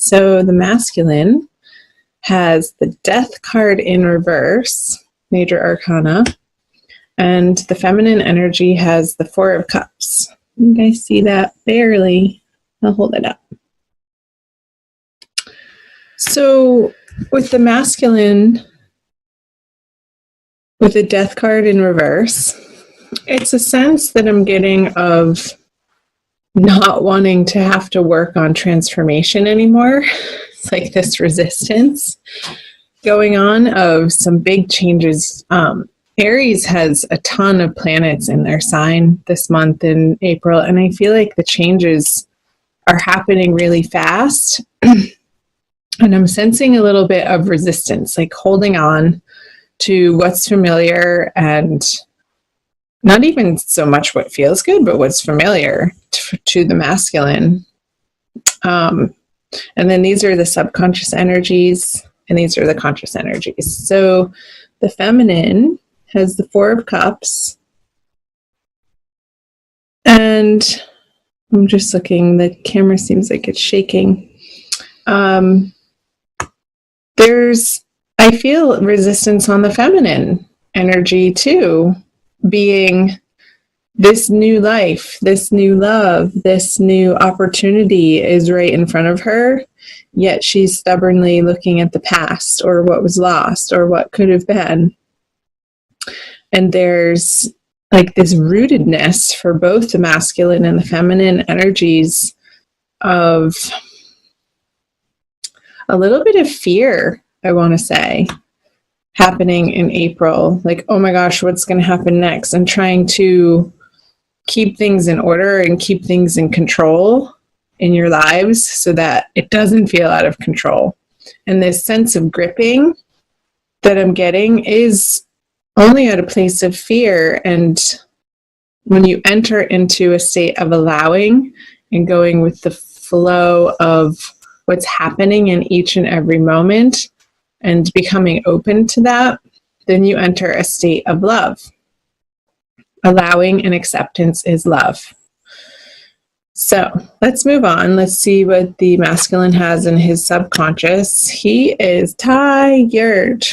So the masculine has the Death card in reverse, major arcana, and the feminine energy has the Four of Cups. You guys see that? Barely. I'll hold it up. So with the masculine, with the Death card in reverse, it's a sense that I'm getting of not wanting to have to work on transformation anymore. It's like this resistance going on of some big changes. Aries has a ton of planets in their sign this month in April, and I feel like the changes are happening really fast. And I'm sensing a little bit of resistance, like holding on to what's familiar, and not even so much what feels good, but what's familiar to the masculine. And then these are the subconscious energies, and these are the conscious energies. So the feminine has the Four of Cups. And I'm just looking, the camera seems like it's shaking. I feel resistance on the feminine energy too, being this new life, this new love, this new opportunity is right in front of her, yet she's stubbornly looking at the past or what was lost or what could have been. And there's like this rootedness for both the masculine and the feminine energies of a little bit of fear, I want to say, happening in April. Like, oh my gosh, what's going to happen next? And trying to keep things in order and keep things in control in your lives so that it doesn't feel out of control. And this sense of gripping that I'm getting is only at a place of fear. And when you enter into a state of allowing and going with the flow of what's happening in each and every moment and becoming open to that, then you enter a state of love. Allowing and acceptance is love. So let's move on. Let's see what the masculine has in his subconscious. He is tired.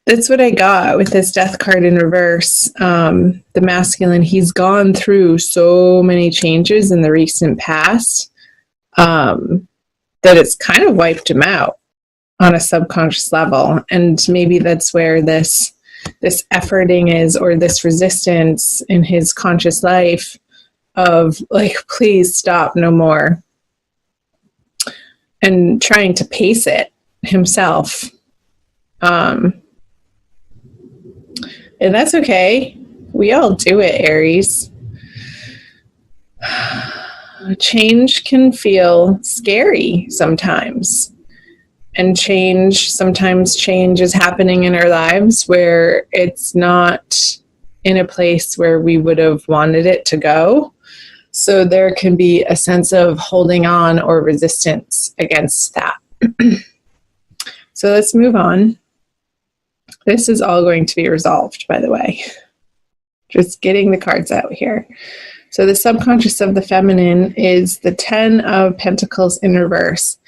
That's what I got with this Death card in reverse. The masculine, he's gone through so many changes in the recent past that it's kind of wiped him out on a subconscious level. And maybe that's where this efforting is, or this resistance in his conscious life of like, please stop, no more. And trying to pace it himself. And that's okay. We all do it, Aries. Change can feel scary sometimes. And sometimes change is happening in our lives where it's not in a place where we would have wanted it to go. So there can be a sense of holding on or resistance against that. So let's move on. This is all going to be resolved, by the way. Just getting the cards out here. So the subconscious of the feminine is the 10 of Pentacles in reverse.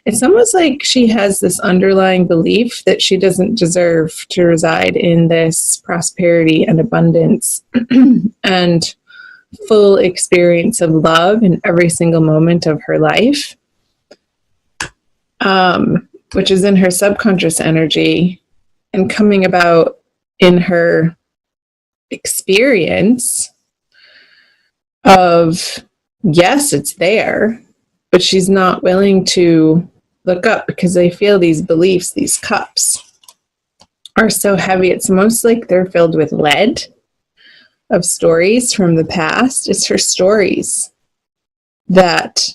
It's almost like she has this underlying belief that she doesn't deserve to reside in this prosperity and abundance and full experience of love in every single moment of her life, which is in her subconscious energy and coming about in her experience of, yes, it's there, but she's not willing to look up because they feel these beliefs, these cups are so heavy. It's almost like they're filled with lead of stories from the past. It's her stories that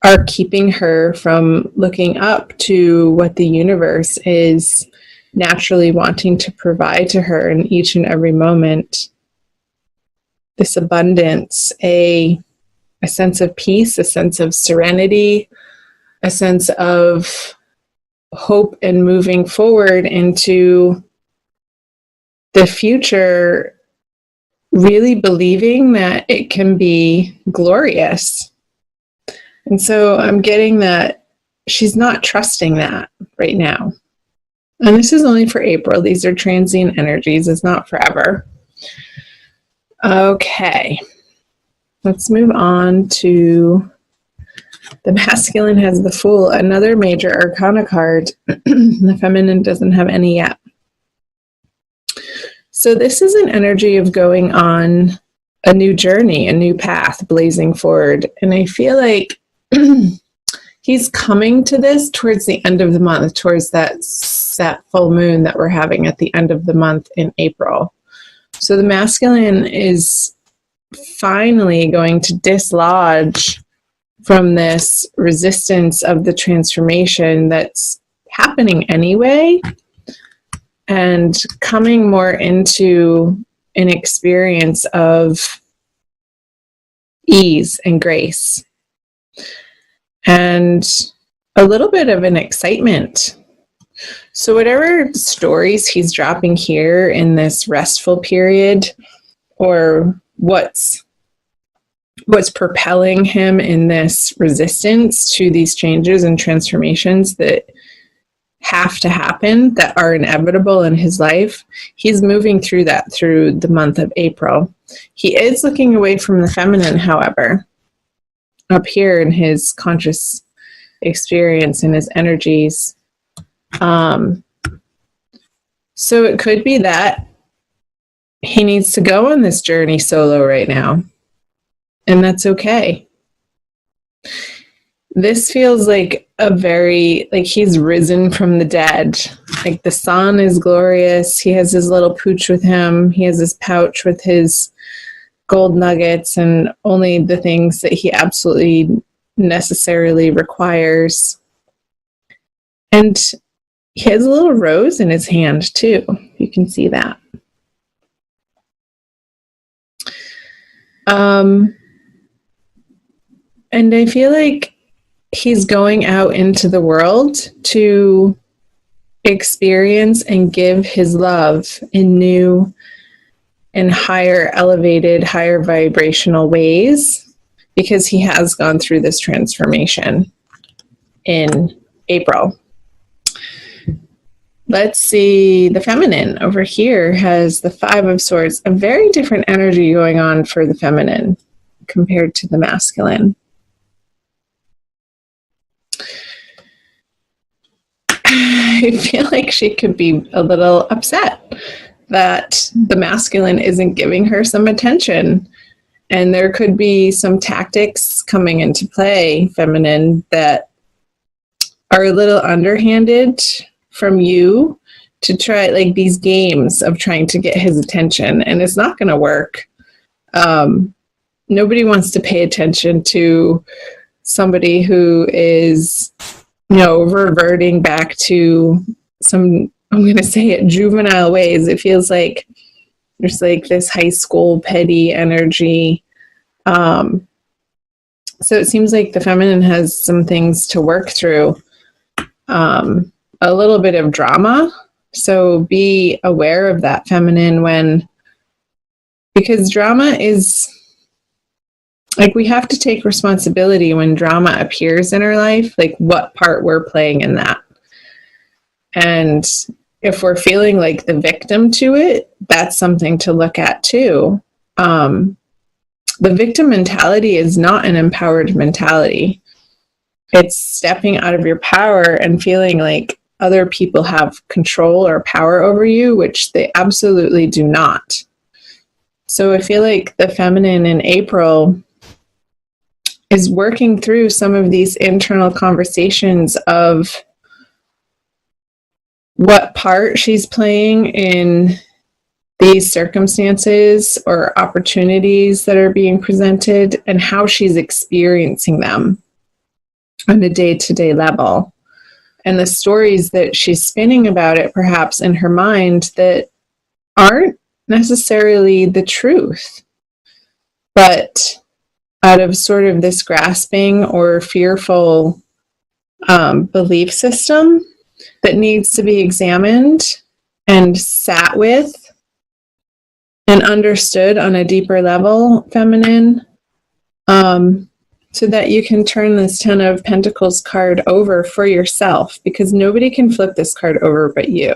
are keeping her from looking up to what the universe is naturally wanting to provide to her in each and every moment. This abundance, a sense of peace, a sense of serenity, a sense of hope and moving forward into the future, really believing that it can be glorious. And so I'm getting that she's not trusting that right now. And this is only for April. These are transient energies. It's not forever. Okay. Let's move on to the masculine has the Fool, another major arcana card. The feminine doesn't have any yet. So this is an energy of going on a new journey, a new path, blazing forward. And I feel like he's coming to this towards the end of the month, towards that full moon that we're having at the end of the month in April. So the masculine is finally going to dislodge from this resistance of the transformation that's happening anyway, and coming more into an experience of ease and grace and a little bit of an excitement. So whatever stories he's dropping here in this restful period, or what's propelling him in this resistance to these changes and transformations that have to happen, that are inevitable in his life, he's moving through that through the month of April. He is looking away from the feminine, however, up here in his conscious experience and his energies. So it could be that he needs to go on this journey solo right now, and that's okay. This feels like like he's risen from the dead. Like the sun is glorious. He has his little pooch with him. He has his pouch with his gold nuggets and only the things that he absolutely necessarily requires. And he has a little rose in his hand too. You can see that. And I feel like he's going out into the world to experience and give his love in new and higher elevated, higher vibrational ways, because he has gone through this transformation in April. Let's see, the feminine over here has the Five of Swords, a very different energy going on for the feminine compared to the masculine. I feel like she could be a little upset that the masculine isn't giving her some attention. And there could be some tactics coming into play, feminine, that are a little underhanded from you to try, like these games of trying to get his attention. And it's not going to work. Nobody wants to pay attention to somebody who is, reverting back to some, I'm going to say it, juvenile ways. It feels like there's like this high school petty energy. So it seems like the feminine has some things to work through, a little bit of drama. So be aware of that, feminine, because drama is, like, we have to take responsibility when drama appears in our life, like what part we're playing in that. And if we're feeling like the victim to it, that's something to look at too. The victim mentality is not an empowered mentality. It's stepping out of your power and feeling like other people have control or power over you, which they absolutely do not. So I feel like the feminine in April is working through some of these internal conversations of what part she's playing in these circumstances or opportunities that are being presented, and how she's experiencing them on a day-to-day level. And the stories that she's spinning about it, perhaps in her mind, that aren't necessarily the truth, but out of sort of this grasping or fearful belief system that needs to be examined and sat with and understood on a deeper level, feminine. So so that you can turn this Ten of Pentacles card over for yourself, because nobody can flip this card over but you.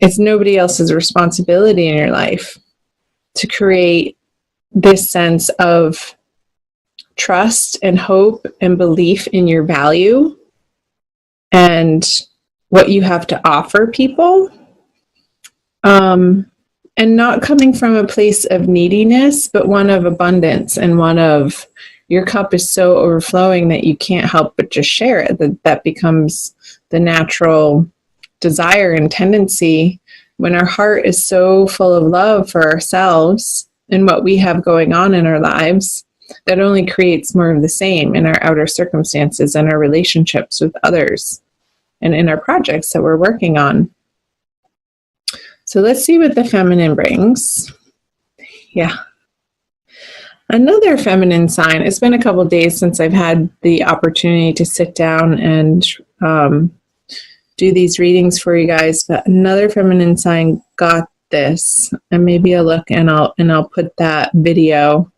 It's nobody else's responsibility in your life to create this sense of trust and hope and belief in your value and what you have to offer people. And not coming from a place of neediness, but one of abundance, and one of your cup is so overflowing that you can't help but just share it. That becomes the natural desire and tendency when our heart is so full of love for ourselves and what we have going on in our lives. That only creates more of the same in our outer circumstances and our relationships with others and in our projects that we're working on. So let's see what the feminine brings. Yeah. Another feminine sign. It's been a couple of days since I've had the opportunity to sit down and do these readings for you guys, but another feminine sign got this. And maybe I'll look and I'll put that video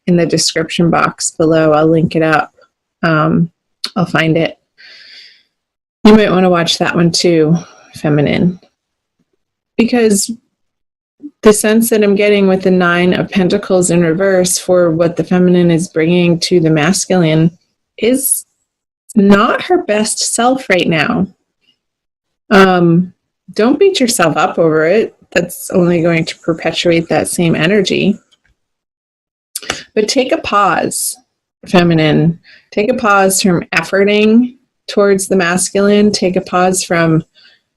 in the description box below. I'll link it up. I'll find it. You might want to watch that one too, feminine. Because the sense that I'm getting with the Nine of Pentacles in reverse for what the feminine is bringing to the masculine is not her best self right now. Don't beat yourself up over it. That's only going to perpetuate that same energy. But take a pause, feminine. Take a pause from efforting towards the masculine. Take a pause from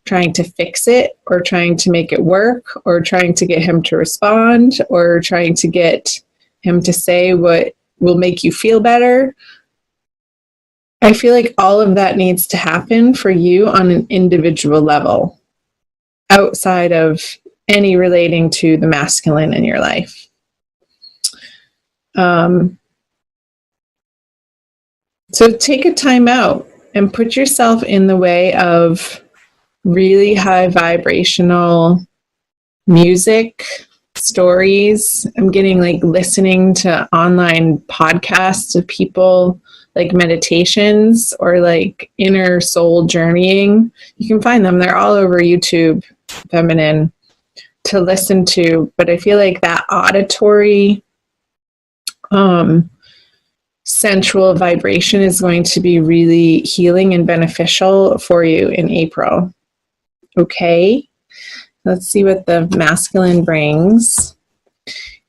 trying to fix it or trying to make it work or trying to get him to respond or trying to get him to say what will make you feel better. I feel like all of that needs to happen for you on an individual level outside of any relating to the masculine in your life. So take a time out and put yourself in the way of really high vibrational music, stories. I'm getting like listening to online podcasts of people, like meditations or like inner soul journeying. You can find them. They're all over YouTube, feminine, to listen to. But I feel like that auditory, sensual vibration is going to be really healing and beneficial for you in April. Okay, let's see what the masculine brings.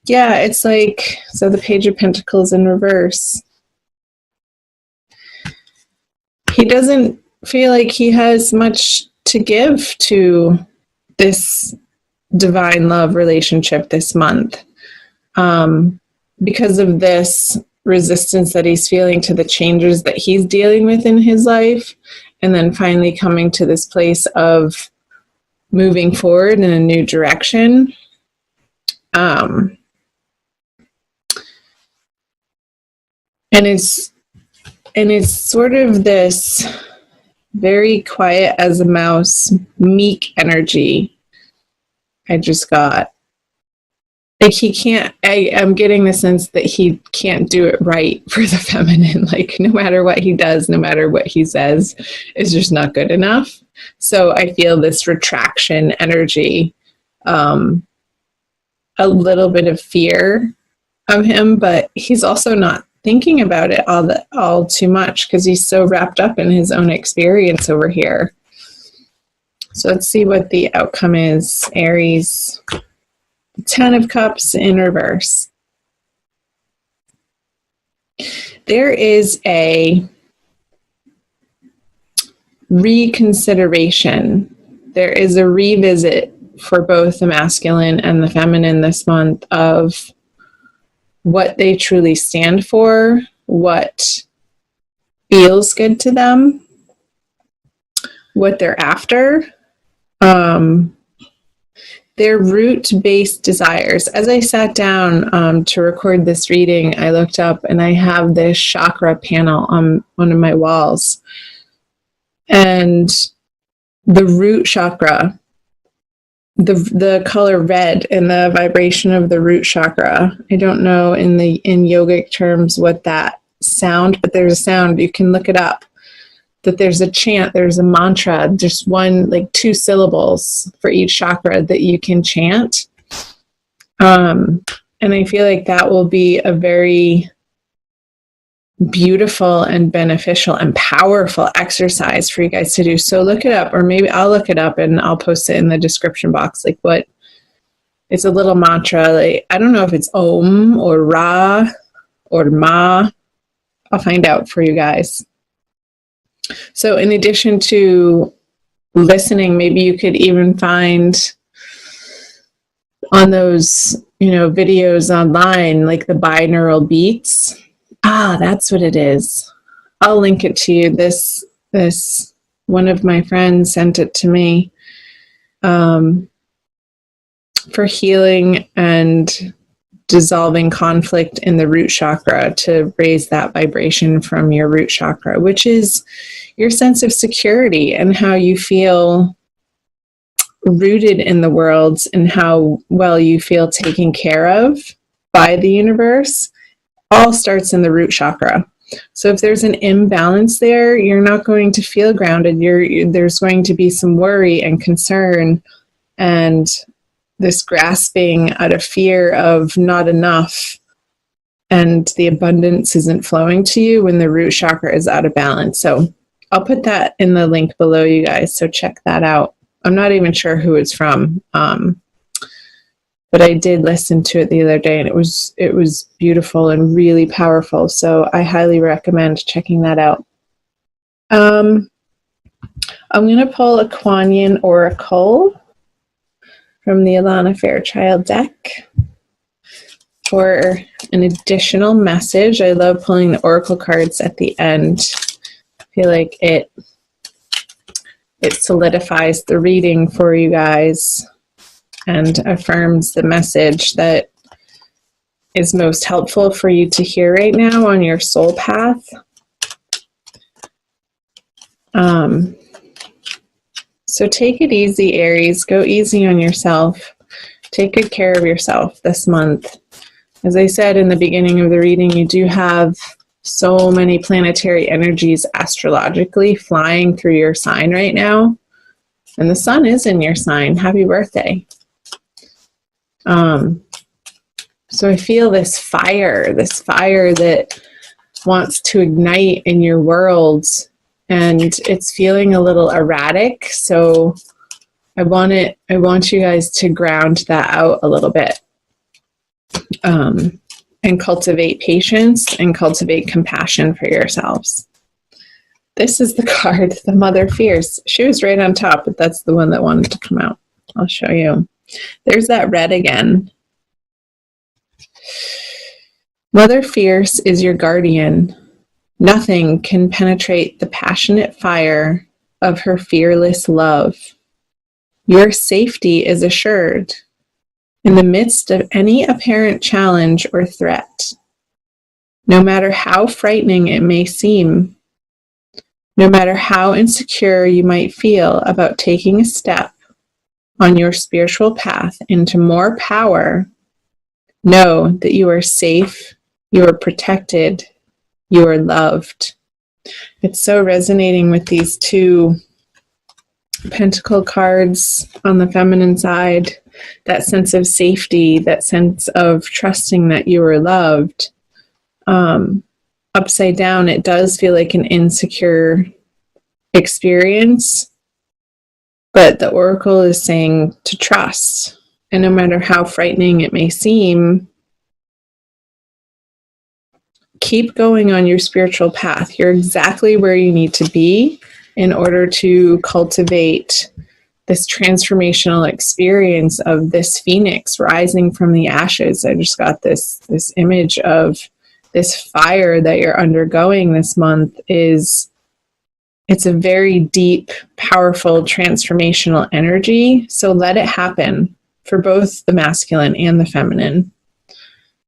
Yeah, it's like, so the Page of Pentacles in reverse. He doesn't feel like he has much to give to this divine love relationship this month. Because of this resistance that he's feeling to the changes that he's dealing with in his life, and then finally coming to this place of moving forward in a new direction. And it's sort of this very quiet as a mouse, meek energy I just got. Like he can't, I'm getting the sense that he can't do it right for the feminine. Like no matter what he does, no matter what he says, it's just not good enough. So I feel this retraction energy, a little bit of fear of him, but he's also not thinking about it all too much because he's so wrapped up in his own experience over here. So let's see what the outcome is, Aries. Ten of Cups in reverse. There is a reconsideration. There is a revisit for both the masculine and the feminine this month of what they truly stand for, what feels good to them, what they're after. Their root-based desires. As I sat down to record this reading, I looked up and I have this chakra panel on one of my walls. And the root chakra, the color red and the vibration of the root chakra, I don't know in yogic terms what that sound, but there's a sound. You can look it up. That there's a chant, there's a mantra, just one, like 2 syllables for each chakra that you can chant. And I feel like that will be a very beautiful and beneficial and powerful exercise for you guys to do. So look it up, or maybe I'll look it up and I'll post it in the description box. Like what, it's a little mantra. Like, I don't know if it's Om or Ra or Ma. I'll find out for you guys. So in addition to listening, maybe you could even find on those, videos online, like the binaural beats. That's what it is. I'll link it to you. This one of my friends sent it to me for healing and dissolving conflict in the root chakra, to raise that vibration from your root chakra, which is your sense of security and how you feel rooted in the world and how well you feel taken care of by the universe. All starts in the root chakra. So if there's an imbalance there, you're not going to feel grounded. There's going to be some worry and concern and this grasping out of fear of not enough, and the abundance isn't flowing to you when the root chakra is out of balance. So I'll put that in the link below, you guys, so check that out. I'm not even sure who it's from, but I did listen to it the other day, and it was beautiful and really powerful. So I highly recommend checking that out. I'm going to pull a Kuan Yin Oracle from the Alana Fairchild deck for an additional message. I love pulling the Oracle cards at the end. I feel like it solidifies the reading for you guys and affirms the message that is most helpful for you to hear right now on your soul path. So take it easy, Aries. Go easy on yourself. Take good care of yourself this month. As I said in the beginning of the reading, you do have so many planetary energies astrologically flying through your sign right now. And the sun is in your sign. Happy birthday. So I feel this fire that wants to ignite in your world, and it's feeling a little erratic. So I want you guys to ground that out a little bit, and cultivate patience and cultivate compassion for yourselves. This is the card, the Mother Fierce. She was right on top, but that's the one that wanted to come out. I'll show you. There's that red again. Mother Fierce is your guardian. Nothing can penetrate the passionate fire of her fearless love. Your safety is assured in the midst of any apparent challenge or threat. No matter how frightening it may seem, no matter how insecure you might feel about taking a step on your spiritual path into more power, know that you are safe, you are protected, you are loved. It's so resonating with these 2 Pentacle cards on the feminine side, that sense of safety, that sense of trusting that you are loved. Upside down, it does feel like an insecure experience, but the Oracle is saying to trust. And no matter how frightening it may seem, keep going on your spiritual path. You're exactly where you need to be in order to cultivate this transformational experience of this phoenix rising from the ashes. I just got this image of this fire that you're undergoing this month. It's a very deep, powerful, transformational energy. So let it happen for both the masculine and the feminine.